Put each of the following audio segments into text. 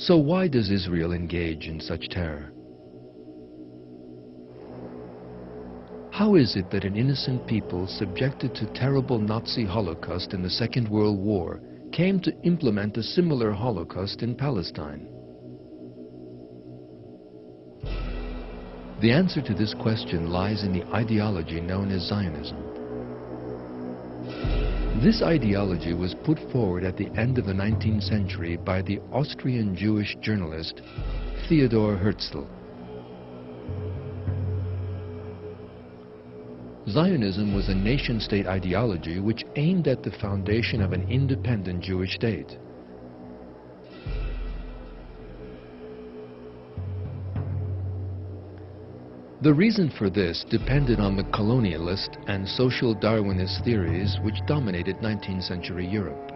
So why does Israel engage in such terror? How is it that an innocent people subjected to terrible Nazi Holocaust in the Second World War came to implement a similar Holocaust in Palestine? The answer to this question lies in the ideology known as Zionism. This ideology was put forward at the end of the 19th century by the Austrian Jewish journalist Theodor Herzl. Zionism was a nation-state ideology which aimed at the foundation of an independent Jewish state. The reason for this depended on the colonialist and social Darwinist theories which dominated 19th century Europe.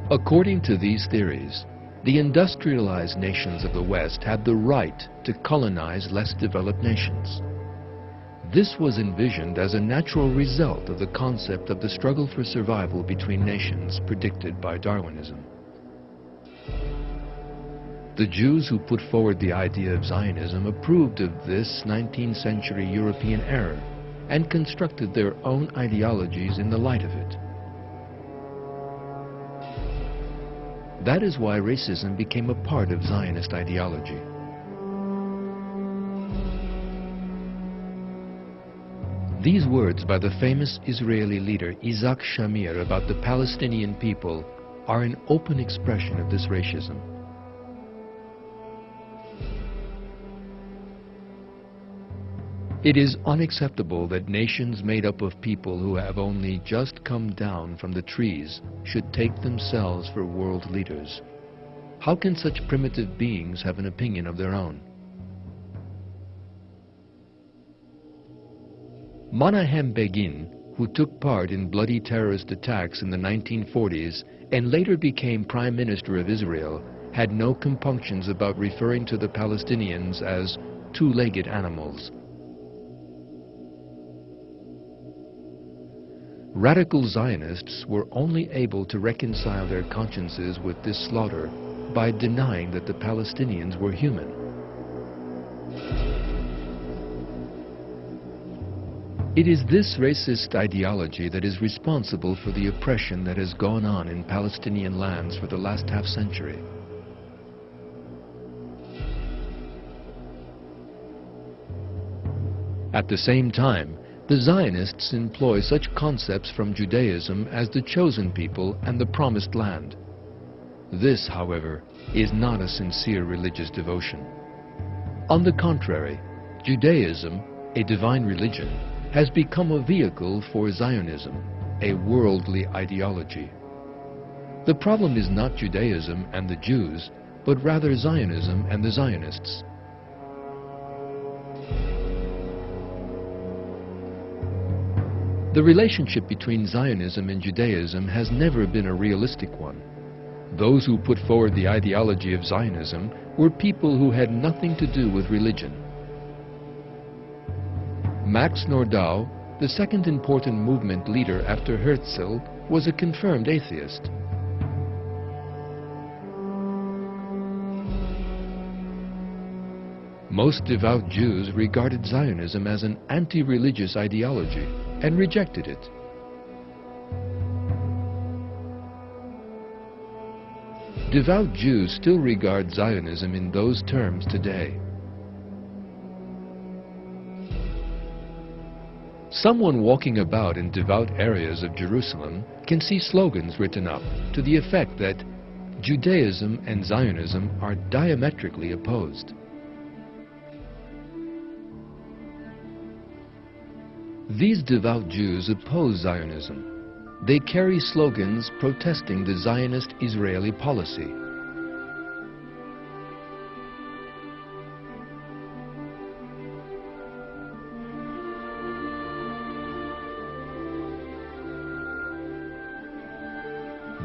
According to these theories, the industrialized nations of the West had the right to colonize less developed nations. This was envisioned as a natural result of the concept of the struggle for survival between nations predicted by Darwinism. The Jews who put forward the idea of Zionism approved of this 19th century European error and constructed their own ideologies in the light of it. That is why racism became a part of Zionist ideology. These words by the famous Israeli leader Isaac Shamir about the Palestinian people are an open expression of this racism. It is unacceptable that nations made up of people who have only just come down from the trees should take themselves for world leaders. How can such primitive beings have an opinion of their own? Menahem Begin, who took part in bloody terrorist attacks in the 1940s and later became Prime Minister of Israel, had no compunctions about referring to the Palestinians as two-legged animals. Radical Zionists were only able to reconcile their consciences with this slaughter by denying that the Palestinians were human. It is this racist ideology that is responsible for the oppression that has gone on in Palestinian lands for the last half-century. At the same time, the Zionists employ such concepts from Judaism as the chosen people and the promised land. This, however, is not a sincere religious devotion. On the contrary, Judaism, a divine religion, has become a vehicle for Zionism, a worldly ideology. The problem is not Judaism and the Jews, but rather Zionism and the Zionists. The relationship between Zionism and Judaism has never been a realistic one. Those who put forward the ideology of Zionism were people who had nothing to do with religion. Max Nordau, the second important movement leader after Herzl, was a confirmed atheist. Most devout Jews regarded Zionism as an anti-religious ideology and rejected it. Devout Jews still regard Zionism in those terms today. Someone walking about in devout areas of Jerusalem can see slogans written up to the effect that Judaism and Zionism are diametrically opposed. These devout Jews oppose Zionism. They carry slogans protesting the Zionist Israeli policy.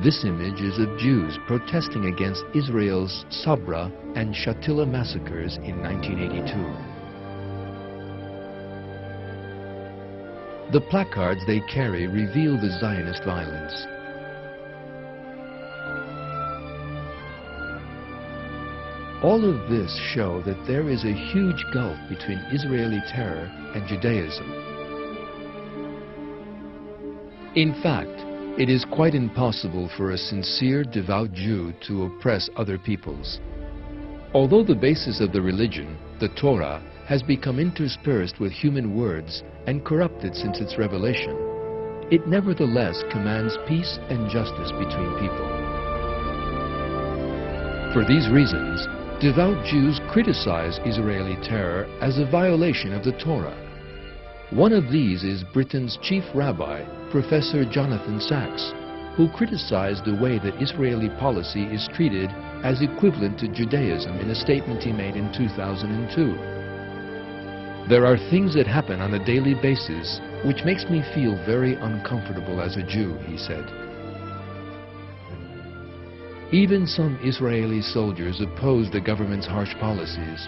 This image is of Jews protesting against Israel's Sabra and Shatila massacres in 1982. The placards they carry reveal the Zionist violence. All of this show that there is a huge gulf between Israeli terror and Judaism. In fact, it is quite impossible for a sincere, devout Jew to oppress other peoples. Although the basis of the religion, the Torah, has become interspersed with human words and corrupted since its revelation, it nevertheless commands peace and justice between people. For these reasons, devout Jews criticize Israeli terror as a violation of the Torah. One of these is Britain's chief rabbi, Professor Jonathan Sacks, who criticized the way that Israeli policy is treated as equivalent to Judaism in a statement he made in 2002. There are things that happen on a daily basis which makes me feel very uncomfortable as a Jew, he said. Even some Israeli soldiers oppose the government's harsh policies.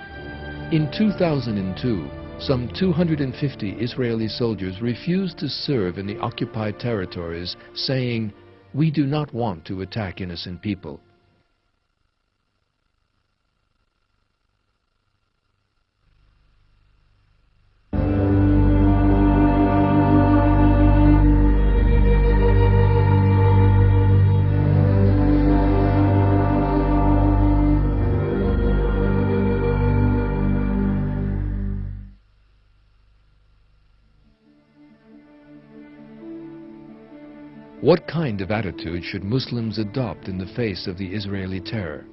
In 2002, some 250 Israeli soldiers refused to serve in the occupied territories, saying, "We do not want to attack innocent people." What kind of attitude should Muslims adopt in the face of the Israeli terror?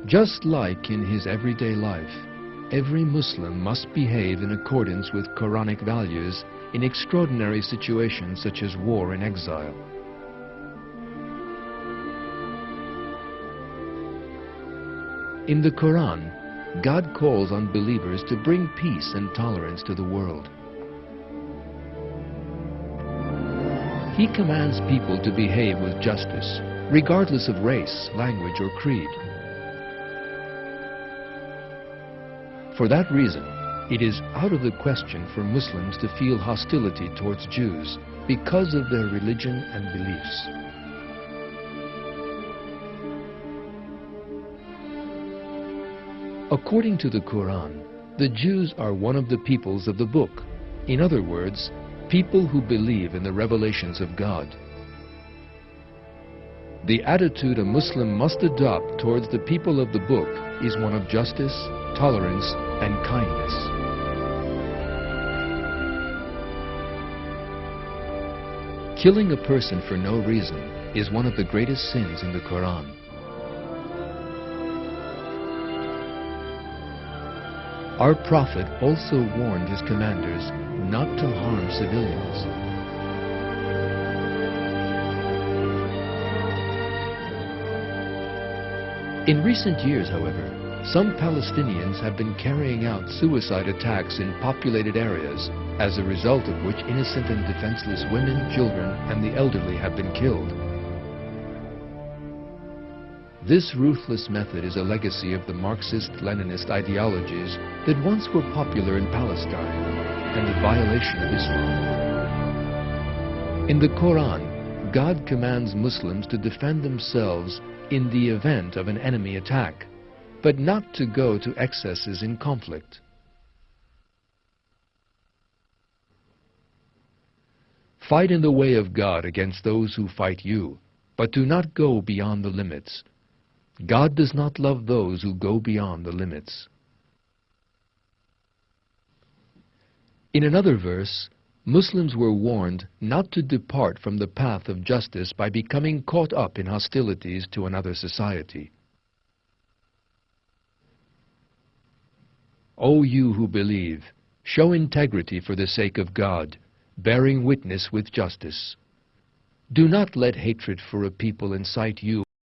Just like in his everyday life, every Muslim must behave in accordance with Quranic values in extraordinary situations such as war and exile. In the Quran, God calls on believers to bring peace and tolerance to the world. He commands people to behave with justice, regardless of race, language, or creed. For that reason, it is out of the question for Muslims to feel hostility towards Jews because of their religion and beliefs. According to the Quran, the Jews are one of the peoples of the book. In other words, people who believe in the revelations of God. The attitude a Muslim must adopt towards the people of the book is one of justice, tolerance, and kindness. Killing a person for no reason is one of the greatest sins in the Quran. Our Prophet also warned his commanders not to harm civilians. In recent years, however, some Palestinians have been carrying out suicide attacks in populated areas, as a result of which innocent and defenseless women, children, and the elderly have been killed. This ruthless method is a legacy of the Marxist-Leninist ideologies that once were popular in Palestine and the violation of Islam. In the Quran, God commands Muslims to defend themselves in the event of an enemy attack, but not to go to excesses in conflict. Fight in the way of God against those who fight you, but do not go beyond the limits. God does not love those who go beyond the limits. In another verse, Muslims were warned not to depart from the path of justice by becoming caught up in hostilities to another society. O you who believe, show integrity for the sake of God, bearing witness with justice. Do not let hatred for a people incite you